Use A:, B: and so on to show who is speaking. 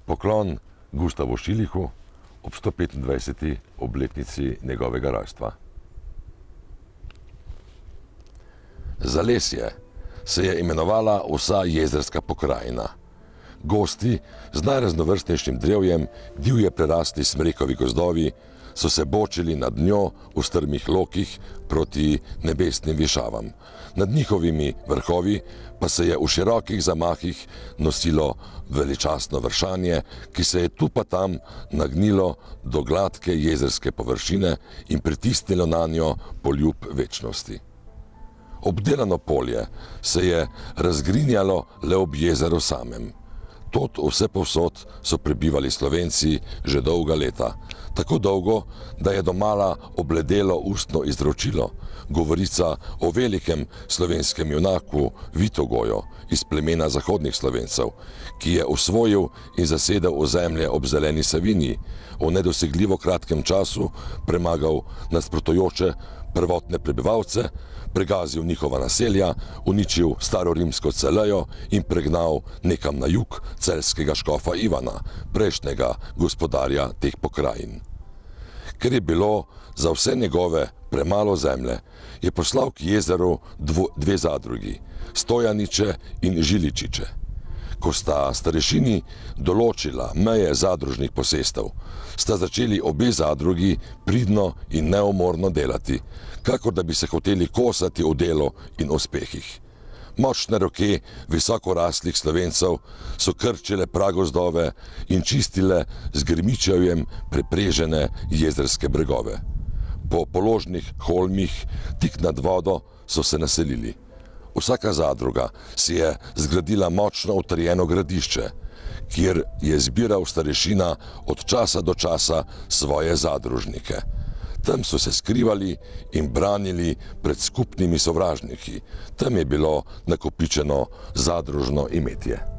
A: Poklon Gustavu Šilihu ob 125. obletnici njegovega rojstva. Zalesje se je imenovala vsa jezerska pokrajina. Gosti z najraznovrstnejšim drevjem, divje prerasli smrekovi gozdovi, so se bočili nad njo v strmih lokih proti nebesnim višavam. Nad njihovimi vrhovi pa se je v širokih zamahih nosilo veličastno vršanje, ki se je tu pa tam nagnilo do gladke jezerske površine in pritisnilo na njo poljub večnosti. Obdelano polje se je razgrinjalo le ob jezeru samem. Tod vse povsod so prebivali Slovenci že dolga leta. Tako dolgo, da je domala obledelo ustno izročilo, govorica o velikem slovenskem junaku Vitogoju iz plemena zahodnih Slovencev, ki je osvojil in zasedel ozemlje ob zeleni Savinji, v nedosegljivo kratkem času premagal nasprotujoče prvotne prebivalce, pregazil njihova naselja, uničil staro rimsko Celejo in pregnal nekam na jug celjskega škofa Ivana, prejšnjega gospodarja teh pokrajin. Ker je bilo za vse njegove premalo zemlje, je poslal k jezeru dve zadrugi, Stojaniče in Žiličiče. Ko sta starešini določila meje zadružnih posestev, sta začeli obe zadrugi pridno in neumorno delati, kakor da bi se hoteli kosati v delu in uspehih. Močne roke visokoraslih Slovencev so krčile pragozdove in čistile z grmičevjem preprežene jezerske bregove. Po položnih holmih, tik nad vodo, so se naselili. Vsaka zadruga si je zgradila močno utrjeno gradišče, kjer je zbiral starešina od časa do časa svoje zadružnike. Tam so se skrivali in branili pred skupnimi sovražniki. Tam je bilo nakopičeno zadružno imetje.